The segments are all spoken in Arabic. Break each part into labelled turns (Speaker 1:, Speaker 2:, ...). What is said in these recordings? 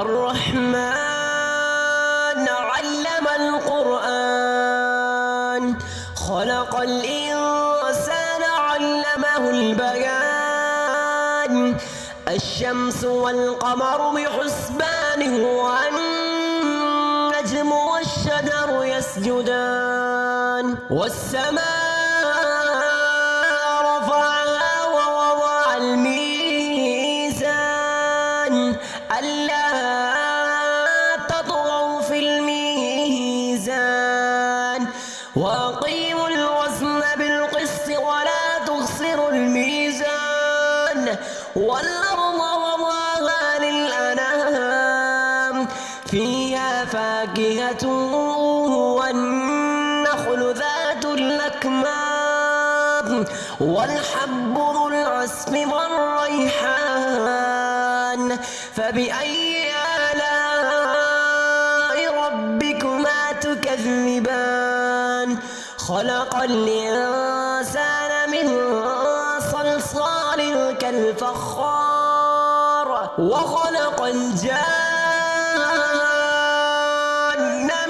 Speaker 1: الرحمن علم القرآن خلق الإنسان علمه البيان الشمس والقمر بحسبان والنجم والشجر يسجدان والسماء رفعها ووضع الميزان ألا تطغوا في الميزان وأقيموا الوزن بالقسط ولا تخسروا الميزان والأرض وضعها للأنام فيها فاكهة والنخل ذات الأكمام والحب ذو العصف والريحان فبأي آلاء ربكما تكذبان خلق الإنسان من صلصال كالفخار وخلق الجان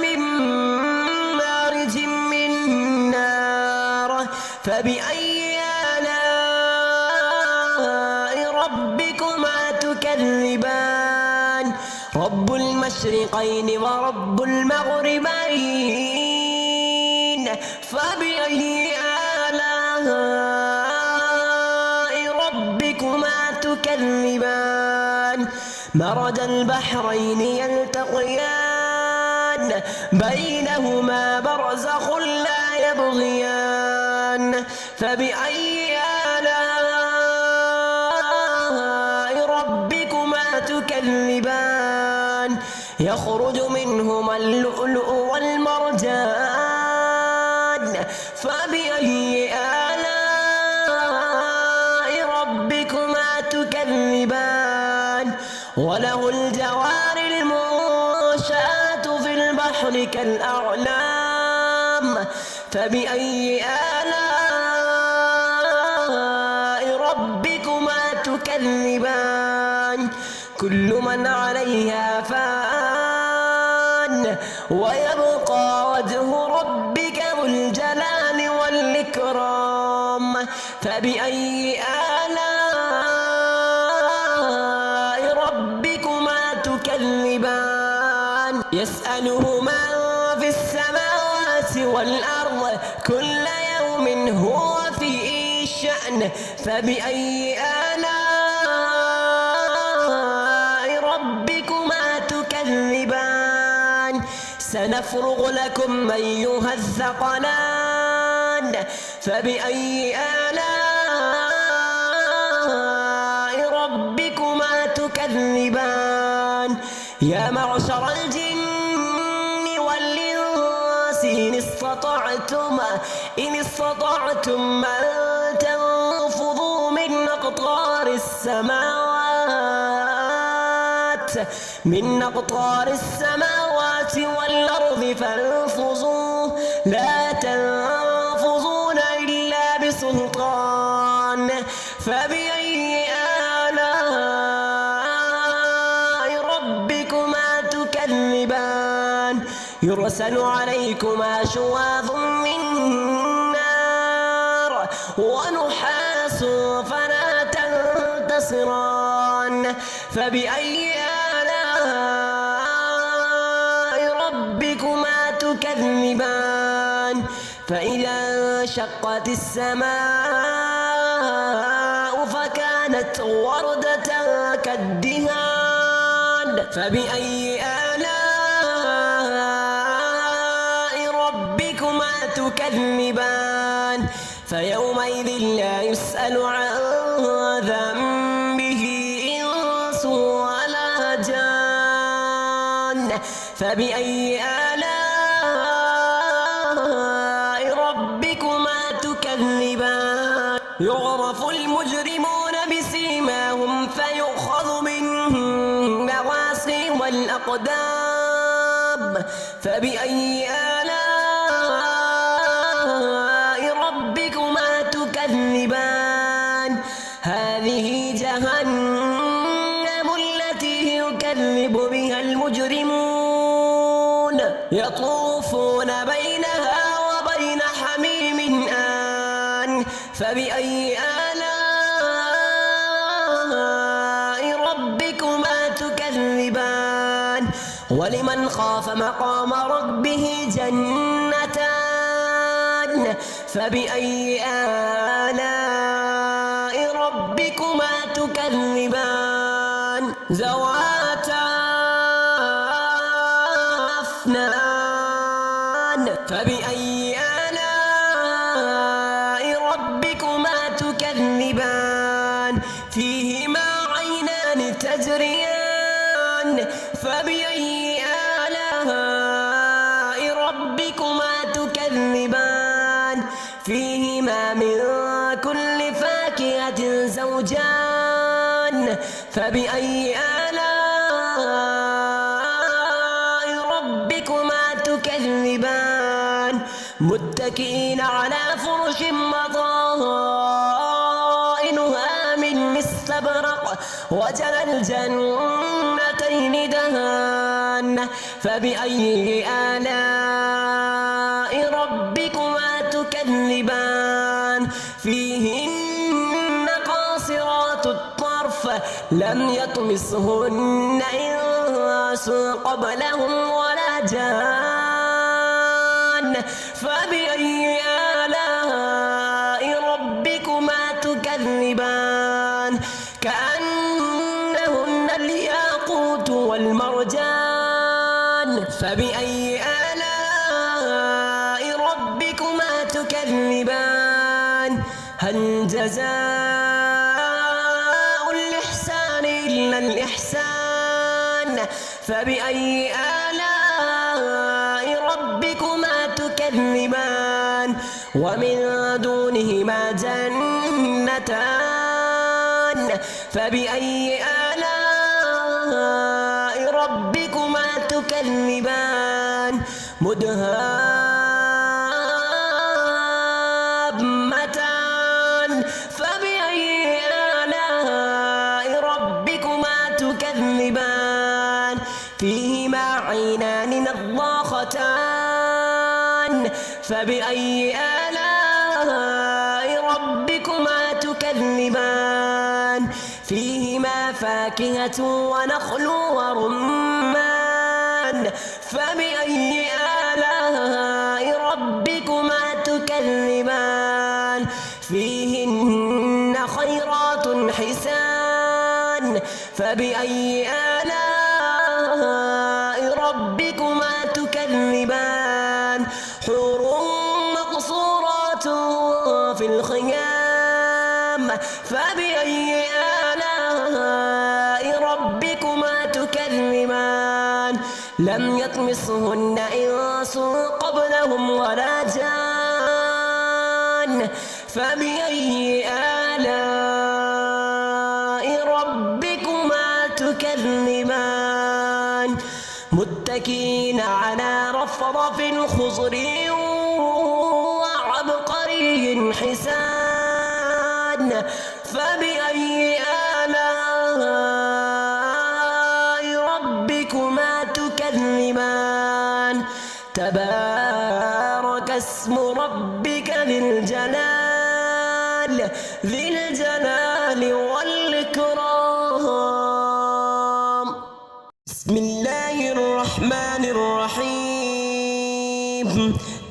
Speaker 1: من مارج من نار فبأي آلاء ربكما تكذبان رب المشرقين ورب المغربين فبأي آلاء ربكما تكذبان مرج البحرين يلتقيان بينهما برزخ لا يبغيان فبأي آلاء ربكما تكذبان يخرج منهما اللؤلؤ والمرجان فبأي آلاء ربكما تكذبان وله الجوار المنشآت في البحر كالأعلام فبأي آلاء ربكما تكذبان كل من عليها فان ويبقى وجه ربك ذو الجلال والإكرام فبأي آلاء ربكما تكذبان يسأله من في السماوات والأرض كل يوم هو في شأن فبأي آلاء ربكما تكذبان سنفرغ لكم أيها الثقلان فبأي آلاء ربكما تكذبان يا معشر الجن والإنس إن استطعتم أن تنفذوا من أقطار السماوات والأرض فانفذوا لا تنفذون إلا بسلطان فبأي آلاء ربكما تكذبان يرسل عليكما شواظ من نار ونحاس فلا تنتصران فبأي آلاء ربكما تكذبان فإذا انشقت السماء فكانت وردة كالدهان فبأي آلاء ربكما تكذبان فيومئذ لا يسأل عن ذنبه إنس ولا جان فبأي آلاء ربكما تكذبان يعرف المجرمون بسيماهم فيؤخذ بالنواصي والأقدام فبأي آلاء ربكما تكذبان هذه جهنم التي يكذب يكذب بها المجرمون يطوفون بينها وبين حميم آن فبأي آلاء ربكما تكذبان ولمن خاف مقام ربه جنتان فبأي آلاء ربكما تكذبان ذواتا أفنان فبأي آلاء ربكما تكذبان فيهما عينان تجريان فبأي آلاء ربكما تكذبان فيهما من كل فاكهة زوجان فبأي آلاء ربكما تكذبان متكئين على فرش مضائنها من استبرق وجنى الجنتين دهان فبأي آلاء ربكما تكذبان فيهن قاصرات الطرف لم يطمسهن إنس قبلهم ولا جان فبأي آلاء ربكما تكذبان كأنهن الياقوت والمرجان فبأي آلاء ربكما تكذبان هل جزاء الإحسان إلا الإحسان فبأي آلاء ربكما تكذبان ومن دونهما جنتان فبأي آلاء ربكما تكذبان مدهامتان فبأي آلاء ربكما تكذبان فيهما عينان نضاختان فبأي آلاء ربكما تكذبان فيهما فاكهة ونخل ورمان فبأي آلاء ربكما تكذبان فيهن خيرات حسان فبأي آلاء ربكما تكذبان حور مقصورات في الخيام فبأي آلاء ربكما تكذبان لم يطمسهن إنس قبلهم ولا جان فبأي آلاء ربكما تكذبان متكئين على رفرف خضر وعبقري حسان فبأي آلاء ربكما تكذبان تبارك اسم ربك ذي الجلال والإكرام بسم الله الرحمن الرحيم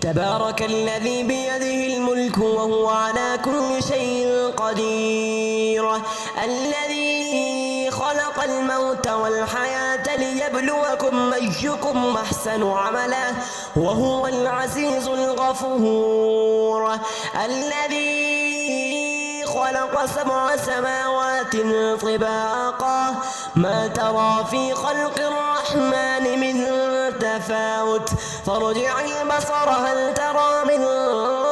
Speaker 1: تبارك الذي بيده الملك وهو على كل شيء قدير الذي خلق الموت والحياة ليبلوكم أيكم أحسن عملا وهو العزيز الغفور الذي خلق 7 سماوات طباقا ما ترى في خلق الرحمن من تفاوت فارجع البصر هل ترى من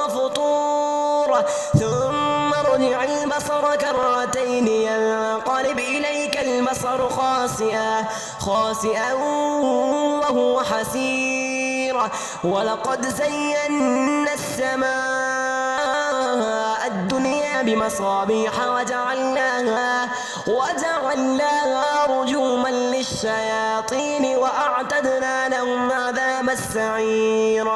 Speaker 1: فطور ثم ارجع البصر كرتين ينقلب إليك البصر خاسئا وهو حسير ولقد زينا السماء الدنيا بمصابيح وجعلناها رجوما للشياطين وأعتدنا لهم عذاب السعير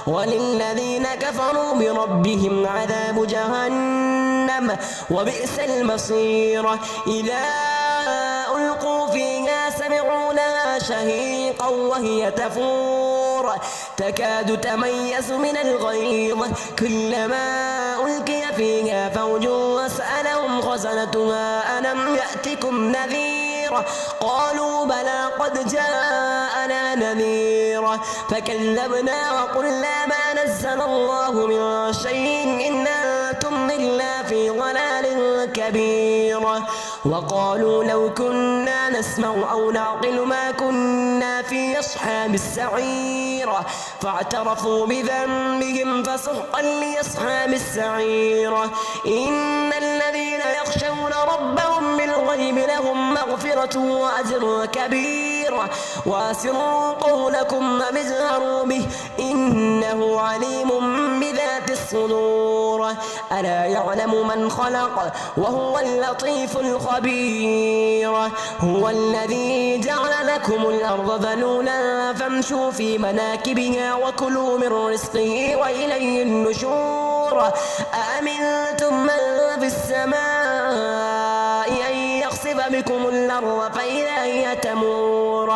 Speaker 1: وللذين كفروا بربهم عذاب جهنم وبئس المصير إذا ألقوا فيها سمعوا لها شهيقا وهي تفور تكاد تميز من الغيظ كلما ألقي فيها فوج سألهم خزنتها ألم يأتكم نذير قالوا بلى قد جاءنا نذير فكذبنا وقلنا ما نزل الله من شيء إن أنتم إلا في ضلال كبير وقالوا لو كنا نسمع أو نعقل ما كنا في أصحاب السعير فاعترفوا بذنبهم فسحقا لأصحاب السعير إن الذين يخشون ربهم بالغيب لهم مغفرة وأجر كبير وأسروا قولكم واجهروا به إنه عليم بذات الصدور ألا يعلم من خلق وهو اللطيف الخبير هو الذي جعل لكم الأرض ذلولا فامشوا في مناكبها وكلوا من رزقه وإليه النشور أأمنتم من في السماء أن يخسف بكم الأرض فإذا هي تمور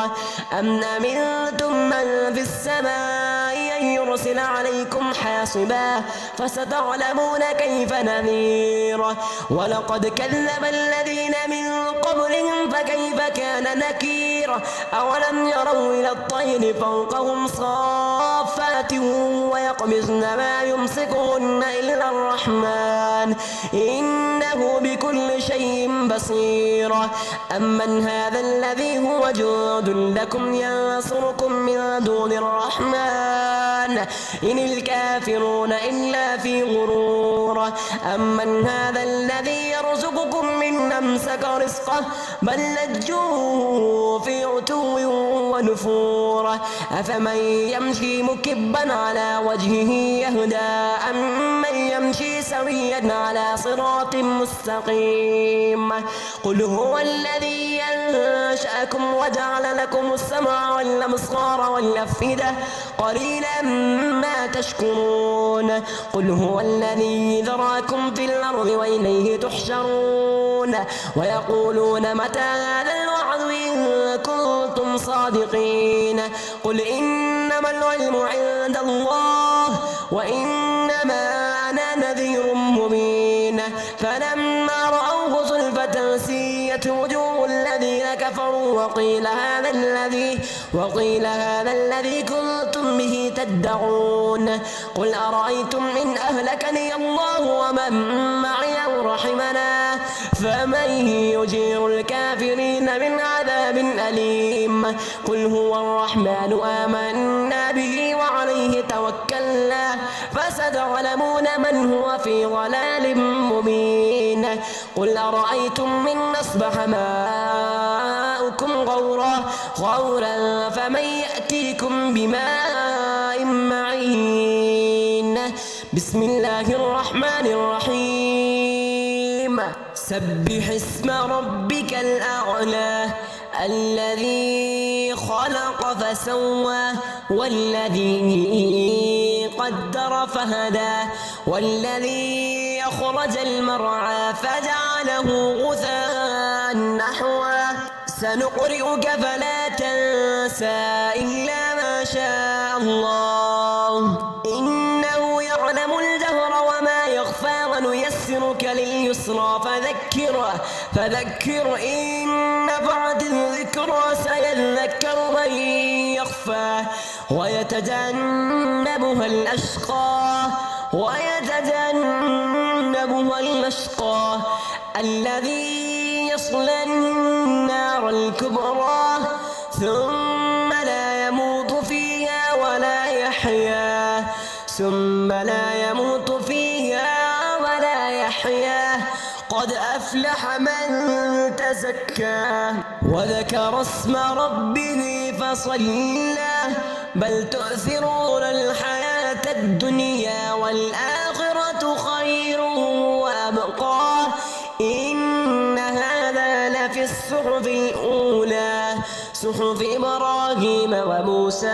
Speaker 1: أم أمنتم من في السماء أن يرسل عليكم حاصبا فستعلمون كيف نذير ولقد كذب الذين من قبلهم فكيف كان نكير أولم يروا إلى الطير فوقهم صافات ويقبضن ما يمسكهن إلا الرحمن إنه بكل شيء بصير أمن هذا الذي هو جند لكم ينصركم من دون الرحمن إن الكافرون إلا في غرور أمن هذا الذي يرزقكم من أمسك رزقه بل لجوا في عتو ونفور أفمن يمشي مكبا على وجهه يهدى أمن يمشي سويا على صراط مستقيم قل هو الذي أنشأكم وجعل لكم السمع والأبصار والأفئدة قليلا ما تشكرون قل هو الذي ذراكم في الأرض وإليه تحشرون ويقولون متى هذا الوعد إن كنتم صادقين قل إنما العلم عند الله وإنما أنا نذير مبين فلما رأوه زلفة سيئت وجوه الذين كفروا وقيل هذا الذي كنتم به تدعون قل أرأيتم إن أهلكني الله ومن معي أو رحمنا فمن يجير الكافرين من عذاب أليم قل هو الرحمن آمنا به وعليه توكلنا فستعلمون من هو في ضلال مبين قل أرأيتم من أصبح ماؤكم غورا فمن يأتيكم بماء معين بسم الله الرحمن الرحيم سبح اسم ربك الأعلى الذي خلق فسوى والذي قدر فهدى والذي أخرج المرعى فجعله غثاء نحوا سنقرئك فلا تنسى إلا ما شاء الله إنه يعلم الجهر وما يخفى ونيسرك لليسرى فذكر إن نفعت الذكرى سيذكر من يخفى ويتجنبها الأشقى الذي يصلى النار الكبرى ثم لا يموت فيها ولا يحيا قد أفلح من تزكى وذكر اسم ربه فصلى بل تؤثرون الحياة الدنيا والآخرة خير وأبقى إن هذا لفي الصحف الأولى صحف إبراهيم وموسى